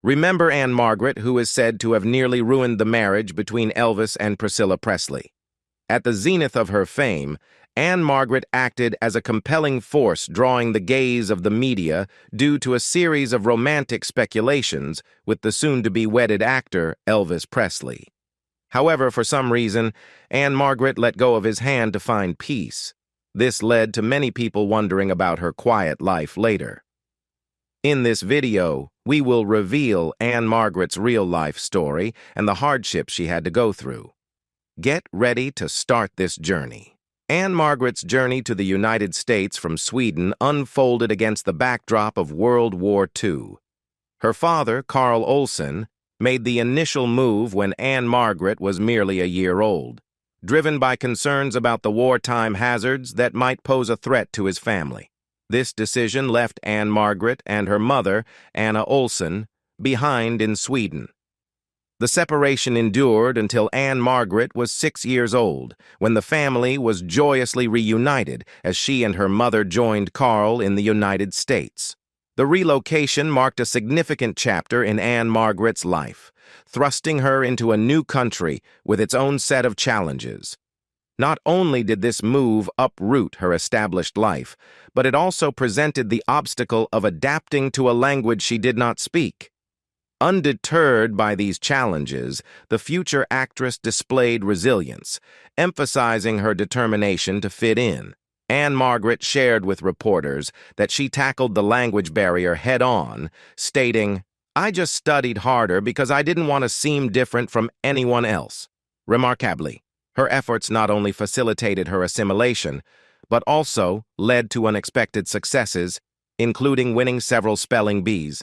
Remember Ann-Margret, who is said to have nearly ruined the marriage between Elvis and Priscilla Presley. At the zenith of her fame, Ann-Margret acted as a compelling force drawing the gaze of the media due to a series of romantic speculations with the soon-to-be-wedded actor Elvis Presley. However, for some reason, Ann-Margret let go of his hand to find peace. This led to many people wondering about her quiet life later. In this video, we will reveal Ann-Margret's real-life story and the hardships she had to go through. Get ready to start this journey. Ann-Margret's journey to the United States from Sweden unfolded against the backdrop of World War II. Her father, Carl Olsen, made the initial move when Ann-Margret was merely a year old, driven by concerns about the wartime hazards that might pose a threat to his family. This decision left Ann-Margret and her mother, Anna Olsen, behind in Sweden. The separation endured until Ann-Margret was 6 years old, when the family was joyously reunited as she and her mother joined Carl in the United States. The relocation marked a significant chapter in Ann-Margret's life, thrusting her into a new country with its own set of challenges. Not only did this move uproot her established life, but it also presented the obstacle of adapting to a language she did not speak. Undeterred by these challenges, the future actress displayed resilience, emphasizing her determination to fit in. Ann-Margret shared with reporters that she tackled the language barrier head-on, stating, "I just studied harder because I didn't want to seem different from anyone else." Remarkably, her efforts not only facilitated her assimilation, but also led to unexpected successes, including winning several spelling bees.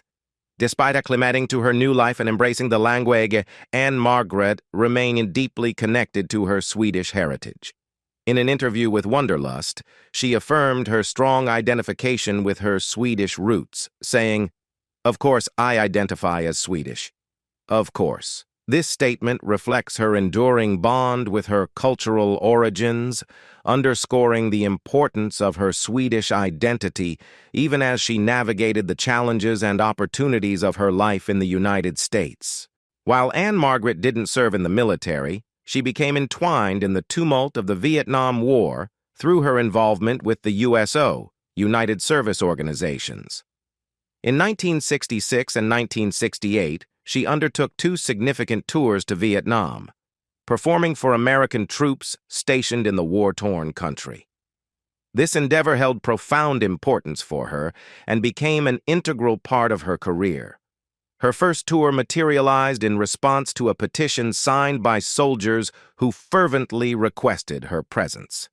Despite acclimating to her new life and embracing the language, Ann-Margret remained deeply connected to her Swedish heritage. In an interview with Wonderlust, she affirmed her strong identification with her Swedish roots, saying, "Of course, I identify as Swedish. Of course." This statement reflects her enduring bond with her cultural origins, underscoring the importance of her Swedish identity even as she navigated the challenges and opportunities of her life in the United States. While Ann-Margret didn't serve in the military, she became entwined in the tumult of the Vietnam War through her involvement with the USO, United Service Organizations. In 1966 and 1968, she undertook 2 significant tours to Vietnam, performing for American troops stationed in the war-torn country. This endeavor held profound importance for her and became an integral part of her career. Her first tour materialized in response to a petition signed by soldiers who fervently requested her presence.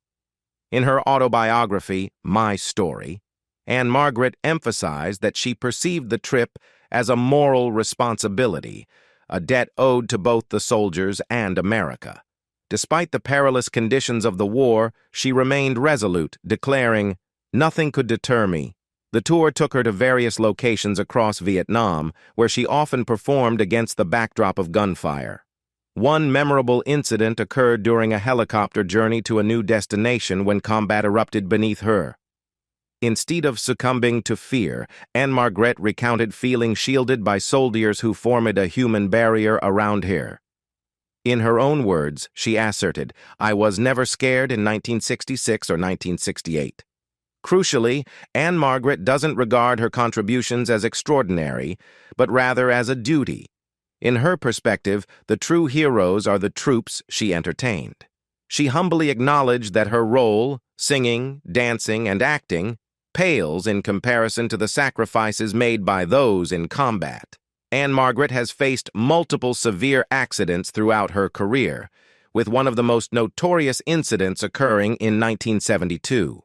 In her autobiography, My Story, Ann-Margret emphasized that she perceived the trip as a moral responsibility, a debt owed to both the soldiers and America. Despite the perilous conditions of the war, she remained resolute, declaring, "Nothing could deter me." The tour took her to various locations across Vietnam, where she often performed against the backdrop of gunfire. One memorable incident occurred during a helicopter journey to a new destination when combat erupted beneath her. Instead of succumbing to fear, Ann-Margret recounted feeling shielded by soldiers who formed a human barrier around her. In her own words, she asserted, "I was never scared in 1966 or 1968. Crucially, Ann-Margret doesn't regard her contributions as extraordinary, but rather as a duty. In her perspective, the true heroes are the troops she entertained. She humbly acknowledged that her role, singing, dancing, and acting, pales in comparison to the sacrifices made by those in combat. Ann-Margret has faced multiple severe accidents throughout her career, with one of the most notorious incidents occurring in 1972.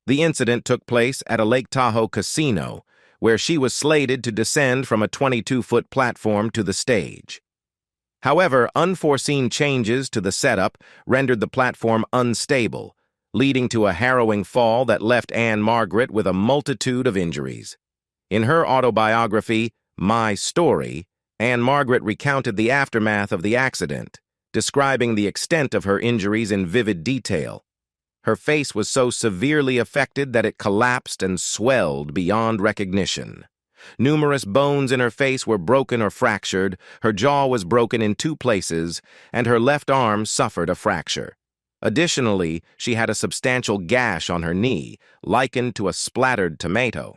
The incident took place at a Lake Tahoe casino, where she was slated to descend from a 22-foot platform to the stage. However, unforeseen changes to the setup rendered the platform unstable, leading to a harrowing fall that left Ann-Margret with a multitude of injuries. In her autobiography, My Story, Ann-Margret recounted the aftermath of the accident, describing the extent of her injuries in vivid detail. Her face was so severely affected that it collapsed and swelled beyond recognition. Numerous bones in her face were broken or fractured, her jaw was broken in 2 places, and her left arm suffered a fracture. Additionally, she had a substantial gash on her knee, likened to a splattered tomato.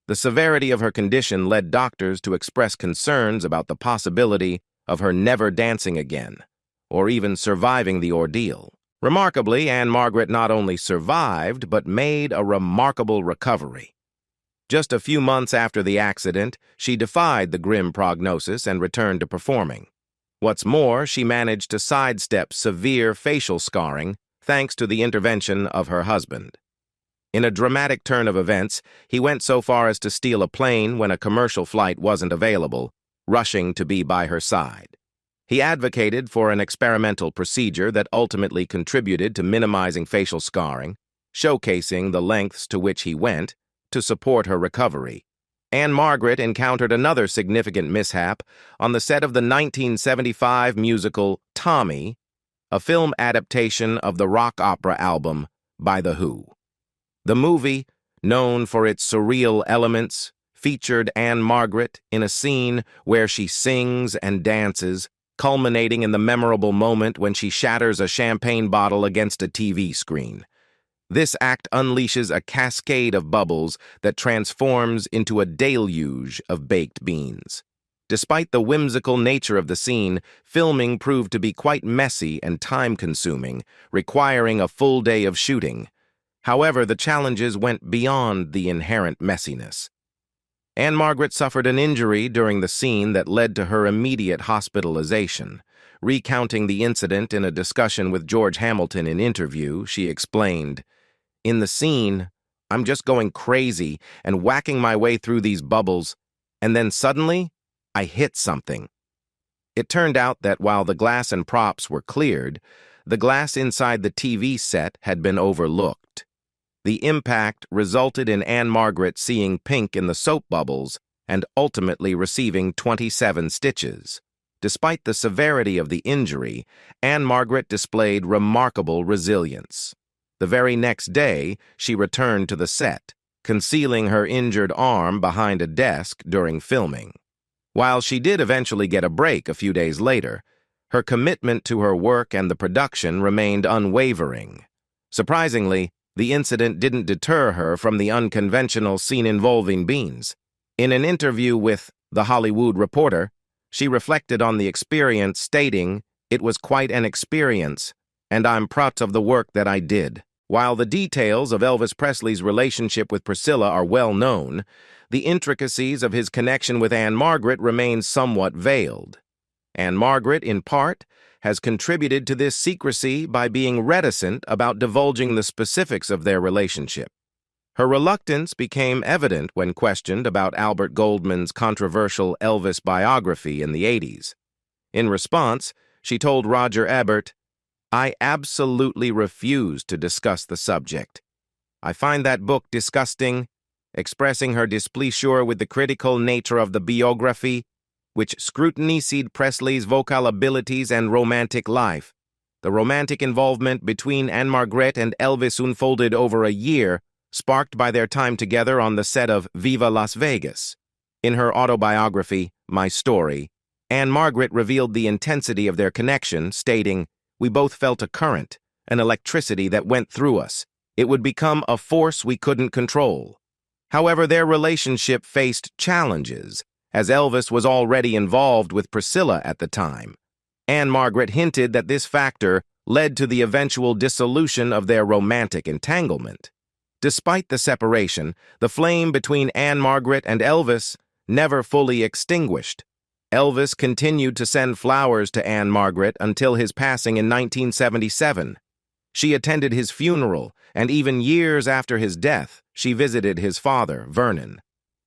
The severity of her condition led doctors to express concerns about the possibility of her never dancing again, or even surviving the ordeal. Remarkably, Ann-Margret not only survived, but made a remarkable recovery. Just a few months after the accident, she defied the grim prognosis and returned to performing. What's more, she managed to sidestep severe facial scarring thanks to the intervention of her husband. In a dramatic turn of events, he went so far as to steal a plane when a commercial flight wasn't available, rushing to be by her side. He advocated for an experimental procedure that ultimately contributed to minimizing facial scarring, showcasing the lengths to which he went to support her recovery. Ann-Margret encountered another significant mishap on the set of the 1975 musical Tommy, a film adaptation of the rock opera album by The Who. The movie, known for its surreal elements, featured Ann-Margret in a scene where she sings and dances, culminating in the memorable moment when she shatters a champagne bottle against a TV screen. This act unleashes a cascade of bubbles that transforms into a deluge of baked beans. Despite the whimsical nature of the scene, filming proved to be quite messy and time-consuming, requiring a full day of shooting. However, the challenges went beyond the inherent messiness. Ann-Margret suffered an injury during the scene that led to her immediate hospitalization. Recounting the incident in a discussion with George Hamilton in interview, she explained, "In the scene, I'm just going crazy and whacking my way through these bubbles, and then suddenly, I hit something." It turned out that while the glass and props were cleared, the glass inside the TV set had been overlooked. The impact resulted in Ann-Margret seeing pink in the soap bubbles and ultimately receiving 27 stitches. Despite the severity of the injury, Ann-Margret displayed remarkable resilience. The very next day, she returned to the set, concealing her injured arm behind a desk during filming. While she did eventually get a break a few days later, her commitment to her work and the production remained unwavering. Surprisingly, the incident didn't deter her from the unconventional scene involving beans. In an interview with The Hollywood Reporter, she reflected on the experience, stating, "It was quite an experience, and I'm proud of the work that I did." While the details of Elvis Presley's relationship with Priscilla are well known, the intricacies of his connection with Ann-Margret remain somewhat veiled. Ann-Margret, in part, has contributed to this secrecy by being reticent about divulging the specifics of their relationship. Her reluctance became evident when questioned about Albert Goldman's controversial Elvis biography in the 80s. In response, she told Roger Ebert, "I absolutely refuse to discuss the subject. I find that book disgusting," expressing her displeasure with the critical nature of the biography, which scrutinized Presley's vocal abilities and romantic life. The romantic involvement between Ann-Margret and Elvis unfolded over a year, sparked by their time together on the set of Viva Las Vegas. In her autobiography, My Story, Ann-Margret revealed the intensity of their connection, stating, "We both felt a current, an electricity that went through us. It would become a force we couldn't control." However, their relationship faced challenges, as Elvis was already involved with Priscilla at the time. Ann-Margret hinted that this factor led to the eventual dissolution of their romantic entanglement. Despite the separation, the flame between Ann-Margret and Elvis never fully extinguished. Elvis continued to send flowers to Ann-Margret until his passing in 1977. She attended his funeral, and even years after his death, she visited his father, Vernon.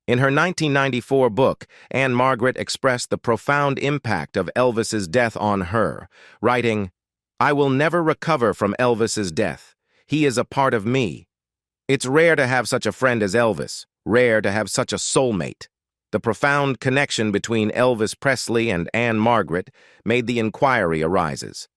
In her 1994 book, Ann-Margret expressed the profound impact of Elvis's death on her, writing, "I will never recover from Elvis's death. He is a part of me. It's rare to have such a friend as Elvis, rare to have such a soulmate." The profound connection between Elvis Presley and Ann-Margret made the inquiry arises.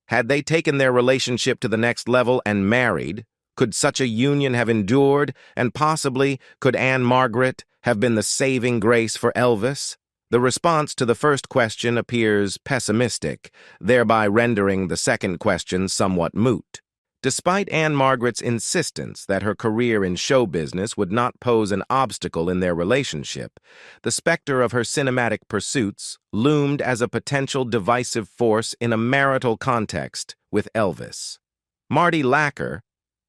Had they taken their relationship to the next level and married, Could such a union have endured, and possibly could Ann-Margret have been the saving grace for Elvis? The response to the first question appears pessimistic, thereby rendering the second question somewhat moot. Despite Ann-Margret's insistence that her career in show business would not pose an obstacle in their relationship, the specter of her cinematic pursuits loomed as a potential divisive force in a marital context with Elvis. Marty Lacker,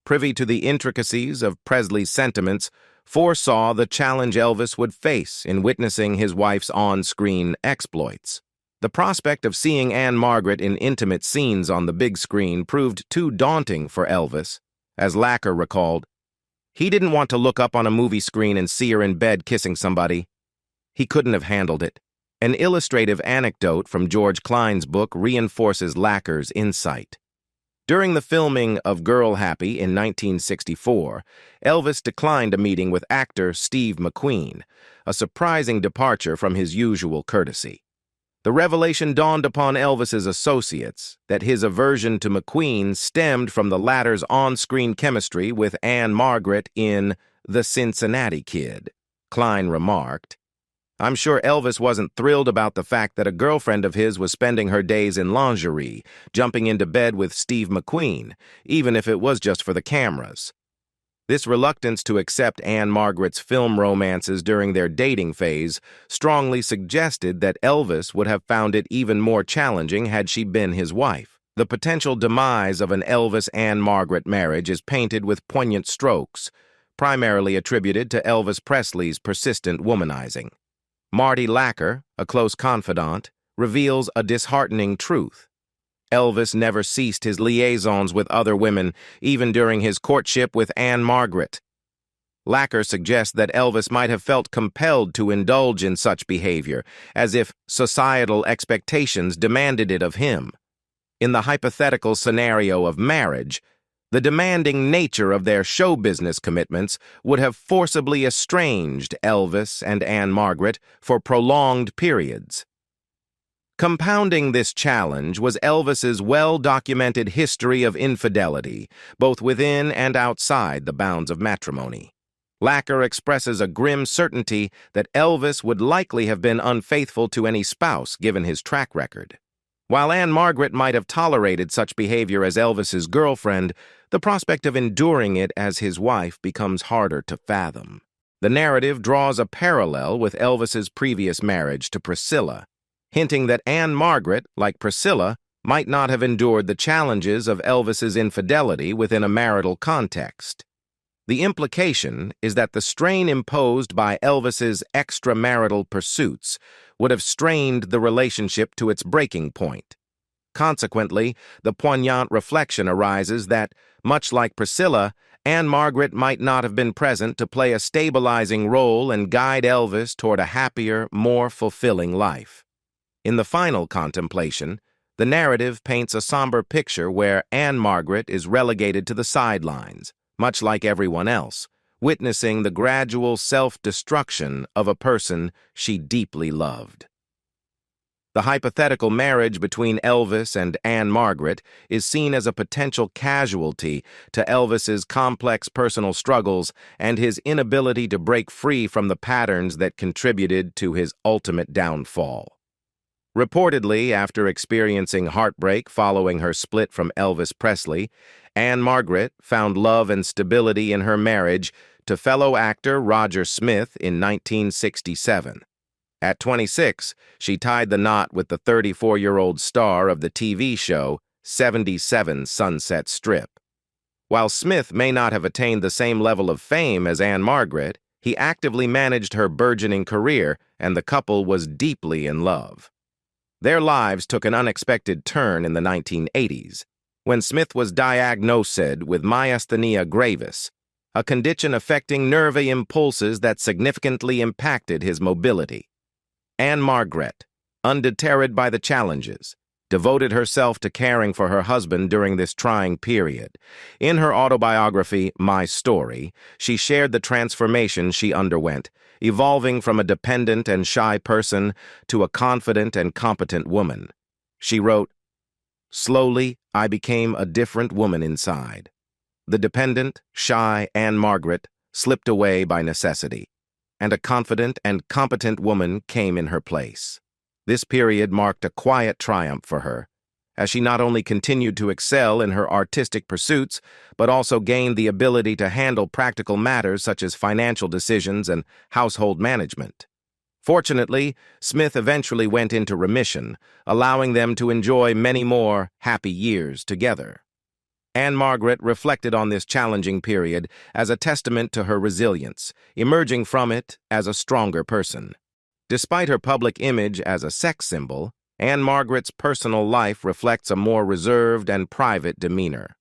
privy to the intricacies of Presley's sentiments, foresaw the challenge Elvis would face in witnessing his wife's on-screen exploits. The prospect of seeing Ann-Margret in intimate scenes on the big screen proved too daunting for Elvis. As Lacker recalled, he didn't want to look up on a movie screen and see her in bed kissing somebody. He couldn't have handled it. An illustrative anecdote from George Klein's book reinforces Lacker's insight. During the filming of Girl Happy in 1964, Elvis declined a meeting with actor Steve McQueen, a surprising departure from his usual courtesy. The revelation dawned upon Elvis's associates that his aversion to McQueen stemmed from the latter's on-screen chemistry with Ann-Margret in The Cincinnati Kid. Klein remarked, "I'm sure Elvis wasn't thrilled about the fact that a girlfriend of his was spending her days in lingerie, jumping into bed with Steve McQueen, even if it was just for the cameras." This reluctance to accept Ann-Margret's film romances during their dating phase strongly suggested that Elvis would have found it even more challenging had she been his wife. The potential demise of an Elvis-Ann-Margret marriage is painted with poignant strokes, primarily attributed to Elvis Presley's persistent womanizing. Marty Lacker, a close confidant, reveals a disheartening truth. Elvis never ceased his liaisons with other women, even during his courtship with Ann-Margret. Lacker suggests that Elvis might have felt compelled to indulge in such behavior, as if societal expectations demanded it of him. In the hypothetical scenario of marriage, the demanding nature of their show business commitments would have forcibly estranged Elvis and Ann-Margret for prolonged periods. Compounding this challenge was Elvis's well-documented history of infidelity, both within and outside the bounds of matrimony. Lacker expresses a grim certainty that Elvis would likely have been unfaithful to any spouse given his track record. While Ann-Margret might have tolerated such behavior as Elvis's girlfriend, the prospect of enduring it as his wife becomes harder to fathom. The narrative draws a parallel with Elvis's previous marriage to Priscilla, hinting that Ann-Margret, like Priscilla, might not have endured the challenges of Elvis's infidelity within a marital context. The implication is that the strain imposed by Elvis's extramarital pursuits would have strained the relationship to its breaking point. Consequently, the poignant reflection arises that, much like Priscilla, Ann-Margret might not have been present to play a stabilizing role and guide Elvis toward a happier, more fulfilling life. In the final contemplation, the narrative paints a somber picture where Ann-Margret is relegated to the sidelines, much like everyone else, witnessing the gradual self-destruction of a person she deeply loved. The hypothetical marriage between Elvis and Ann-Margret is seen as a potential casualty to Elvis's complex personal struggles and his inability to break free from the patterns that contributed to his ultimate downfall. Reportedly, after experiencing heartbreak following her split from Elvis Presley, Ann-Margret found love and stability in her marriage to fellow actor Roger Smith in 1967. At 26, she tied the knot with the 34-year-old star of the TV show 77 Sunset Strip. While Smith may not have attained the same level of fame as Ann-Margret, he actively managed her burgeoning career, and the couple was deeply in love. Their lives took an unexpected turn in the 1980s, when Smith was diagnosed with myasthenia gravis, a condition affecting nerve impulses that significantly impacted his mobility. Ann-Margret, undeterred by the challenges, devoted herself to caring for her husband during this trying period. In her autobiography, My Story, she shared the transformation she underwent, evolving from a dependent and shy person to a confident and competent woman. She wrote, "Slowly, I became a different woman inside. The dependent, shy Ann-Margret slipped away by necessity, and a confident and competent woman came in her place. This period marked a quiet triumph for her, as she not only continued to excel in her artistic pursuits, but also gained the ability to handle practical matters such as financial decisions and household management. Fortunately, Smith eventually went into remission, allowing them to enjoy many more happy years together. Ann-Margret reflected on this challenging period as a testament to her resilience, emerging from it as a stronger person. Despite her public image as a sex symbol, Ann-Margret's personal life reflects a more reserved and private demeanor.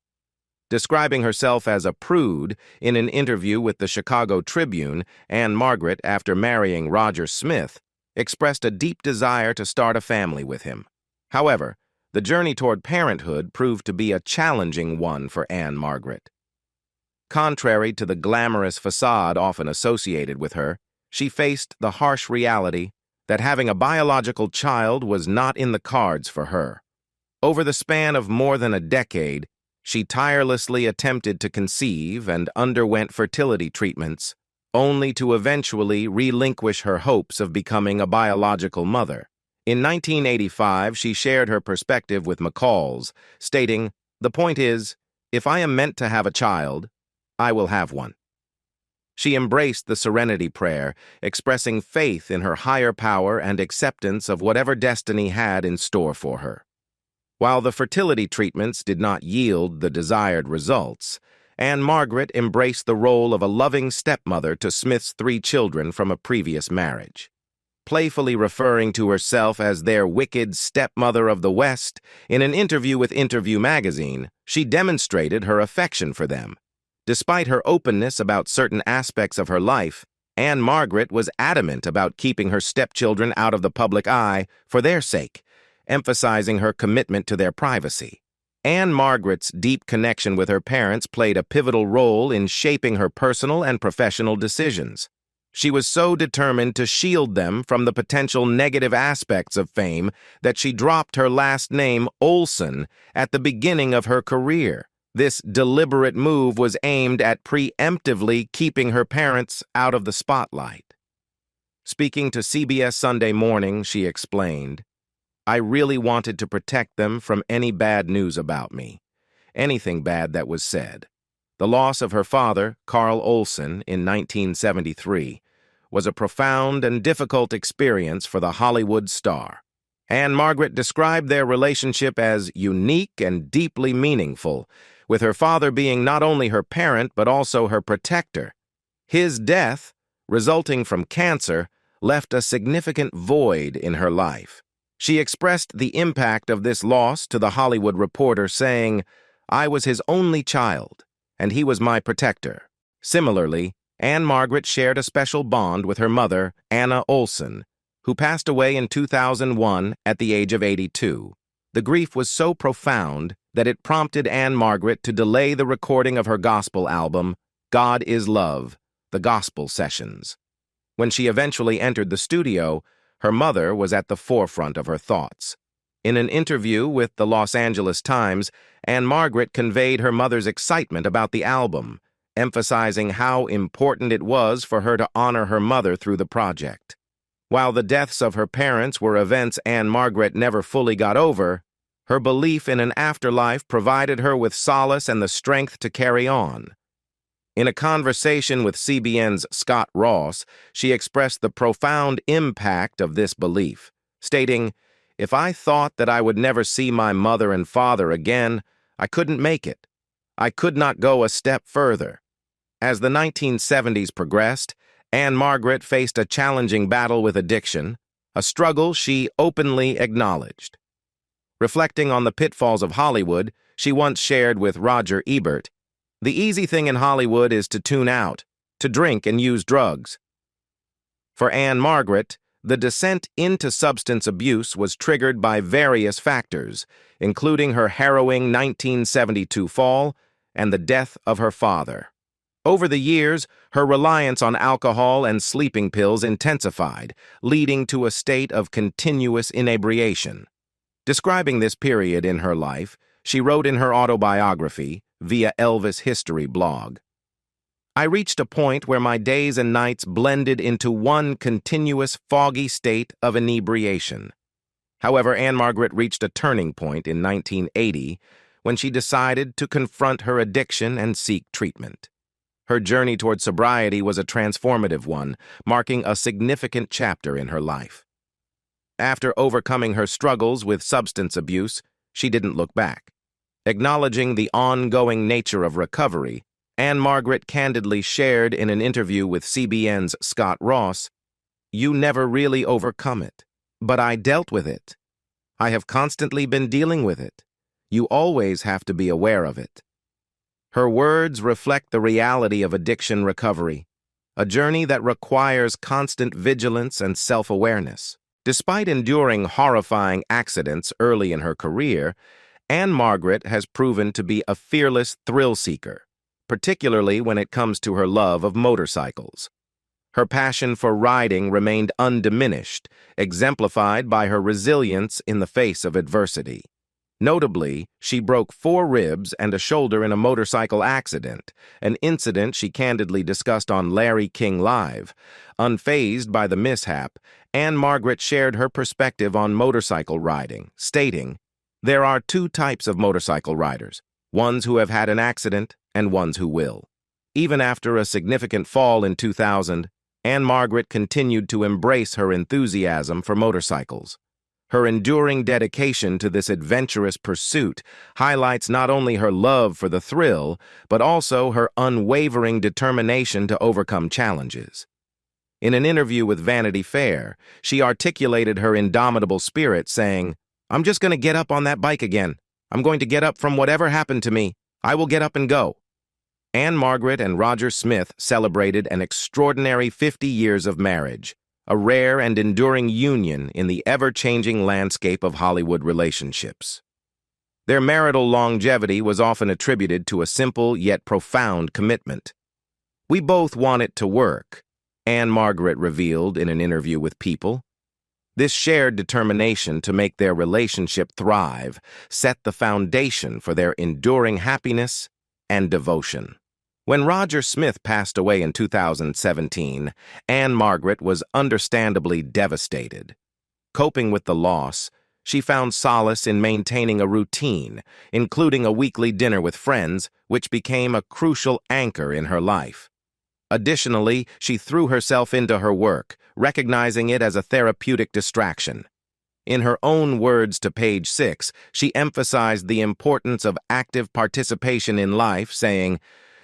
Describing herself as a prude in an interview with the Chicago Tribune, Ann-Margret, after marrying Roger Smith, expressed a deep desire to start a family with him. However, the journey toward parenthood proved to be a challenging one for Ann-Margret. Contrary to the glamorous facade often associated with her, she faced the harsh reality that having a biological child was not in the cards for her. Over the span of more than a decade, she tirelessly attempted to conceive and underwent fertility treatments, only to eventually relinquish her hopes of becoming a biological mother. In 1985, she shared her perspective with McCall's, stating, "The point is, if I am meant to have a child, I will have one." She embraced the Serenity Prayer, expressing faith in her higher power and acceptance of whatever destiny had in store for her. While the fertility treatments did not yield the desired results, Ann-Margret embraced the role of a loving stepmother to Smith's 3 children from a previous marriage. Playfully referring to herself as their wicked stepmother of the West, in an interview with Interview magazine, she demonstrated her affection for them. Despite her openness about certain aspects of her life, Ann-Margret was adamant about keeping her stepchildren out of the public eye for their sake, emphasizing her commitment to their privacy. Ann-Margret's deep connection with her parents played a pivotal role in shaping her personal and professional decisions. She was so determined to shield them from the potential negative aspects of fame that she dropped her last name, Olsen, at the beginning of her career. This deliberate move was aimed at preemptively keeping her parents out of the spotlight. Speaking to CBS Sunday Morning, she explained, "I really wanted to protect them from any bad news about me, anything bad that was said." The loss of her father, Carl Olsen, in 1973, was a profound and difficult experience for the Hollywood star. Ann-Margret described their relationship as unique and deeply meaningful, with her father being not only her parent but also her protector. His death, resulting from cancer, left a significant void in her life. She expressed the impact of this loss to the Hollywood Reporter, saying, "I was his only child, and he was my protector." Similarly, Ann-Margret shared a special bond with her mother, Anna Olsen, who passed away in 2001 at the age of 82. The grief was so profound that it prompted Ann-Margret to delay the recording of her gospel album, God is Love, the Gospel Sessions. When she eventually entered the studio, her mother was at the forefront of her thoughts. In an interview with the Los Angeles Times, Ann-Margret conveyed her mother's excitement about the album, emphasizing how important it was for her to honor her mother through the project. While the deaths of her parents were events Ann-Margret never fully got over, her belief in an afterlife provided her with solace and the strength to carry on. In a conversation with CBN's Scott Ross, she expressed the profound impact of this belief, stating, "If I thought that I would never see my mother and father again, I couldn't make it. I could not go a step further." As the 1970s progressed, Ann-Margret faced a challenging battle with addiction, a struggle she openly acknowledged. Reflecting on the pitfalls of Hollywood, she once shared with Roger Ebert, "The easy thing in Hollywood is to tune out, to drink and use drugs." For Ann-Margret, the descent into substance abuse was triggered by various factors, including her harrowing 1972 fall and the death of her father. Over the years, her reliance on alcohol and sleeping pills intensified, leading to a state of continuous inebriation. Describing this period in her life, she wrote in her autobiography, via Elvis History blog. I reached a point where my days and nights blended into one continuous foggy state of inebriation. However, Ann-Margret reached a turning point in 1980 when she decided to confront her addiction and seek treatment. Her journey toward sobriety was a transformative one, marking a significant chapter in her life. After overcoming her struggles with substance abuse, she didn't look back. Acknowledging the ongoing nature of recovery, Ann-Margret candidly shared in an interview with CBN's Scott Ross, "You never really overcome it, but I dealt with it. I have constantly been dealing with it. You always have to be aware of it." Her words reflect the reality of addiction recovery, a journey that requires constant vigilance and self-awareness. Despite enduring horrifying accidents early in her career, Ann-Margret has proven to be a fearless thrill-seeker, particularly when it comes to her love of motorcycles. Her passion for riding remained undiminished, exemplified by her resilience in the face of adversity. Notably, she broke 4 ribs and a shoulder in a motorcycle accident, an incident she candidly discussed on Larry King Live. Unfazed by the mishap, Ann-Margret shared her perspective on motorcycle riding, stating, "There are 2 types of motorcycle riders, ones who have had an accident and ones who will." Even after a significant fall in 2000, Ann-Margret continued to embrace her enthusiasm for motorcycles. Her enduring dedication to this adventurous pursuit highlights not only her love for the thrill, but also her unwavering determination to overcome challenges. In an interview with Vanity Fair, she articulated her indomitable spirit, saying, "I'm just going to get up on that bike again. I'm going to get up from whatever happened to me. I will get up and go." Ann-Margret and Roger Smith celebrated an extraordinary 50 years of marriage, a rare and enduring union in the ever-changing landscape of Hollywood relationships. Their marital longevity was often attributed to a simple yet profound commitment. "We both want it to work," Ann-Margret revealed in an interview with People. This shared determination to make their relationship thrive set the foundation for their enduring happiness and devotion. When Roger Smith passed away in 2017, Ann-Margret was understandably devastated. Coping with the loss, she found solace in maintaining a routine, including a weekly dinner with friends, which became a crucial anchor in her life. Additionally, she threw herself into her work, recognizing it as a therapeutic distraction. In her own words to Page 6, she emphasized the importance of active participation in life, saying,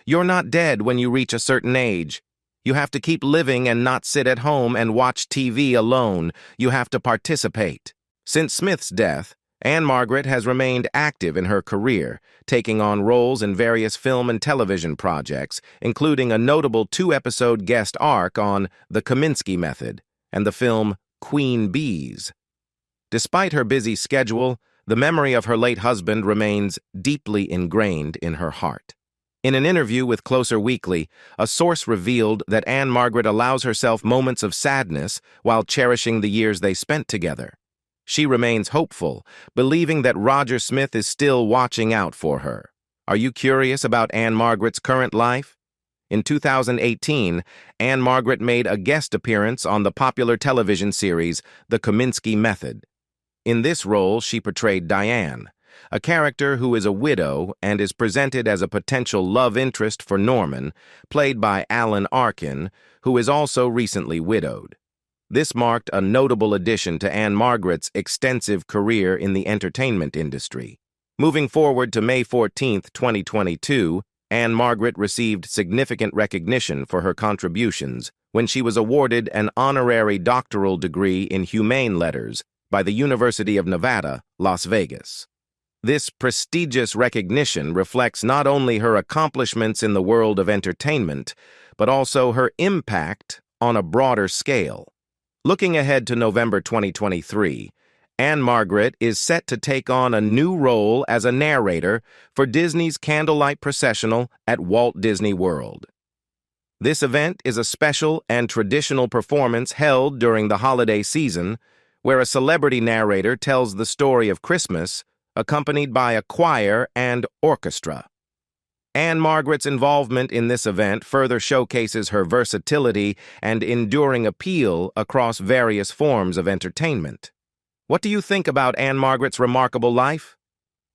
"You're not dead when you reach a certain age. You have to keep living and not sit at home and watch TV alone. You have to participate." Since Smith's death, Ann-Margret has remained active in her career, taking on roles in various film and television projects, including a notable 2-episode guest arc on The Kaminsky Method and the film Queen Bees. Despite her busy schedule, the memory of her late husband remains deeply ingrained in her heart. In an interview with Closer Weekly, a source revealed that Ann-Margret allows herself moments of sadness while cherishing the years they spent together. She remains hopeful, believing that Roger Smith is still watching out for her. Are you curious about Ann-Margret's current life? In 2018, Ann-Margret made a guest appearance on the popular television series The Kaminsky Method. In this role, she portrayed Diane, a character who is a widow and is presented as a potential love interest for Norman, played by Alan Arkin, who is also recently widowed. This marked a notable addition to Ann-Margret's extensive career in the entertainment industry. Moving forward to May 14, 2022, Ann-Margret received significant recognition for her contributions when she was awarded an honorary doctoral degree in humane letters by the University of Nevada, Las Vegas. This prestigious recognition reflects not only her accomplishments in the world of entertainment, but also her impact on a broader scale. Looking ahead to November 2023, Ann-Margret is set to take on a new role as a narrator for Disney's Candlelight Processional at Walt Disney World. This event is a special and traditional performance held during the holiday season, where a celebrity narrator tells the story of Christmas, accompanied by a choir and orchestra. Ann-Margret's involvement in this event further showcases her versatility and enduring appeal across various forms of entertainment. What do you think about Ann-Margret's remarkable life?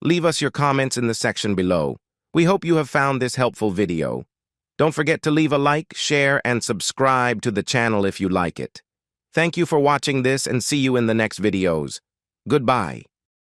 Leave us your comments in the section below. We hope you have found this helpful video. Don't forget to leave a like, share, and subscribe to the channel if you like it. Thank you for watching this and see you in the next videos. Goodbye.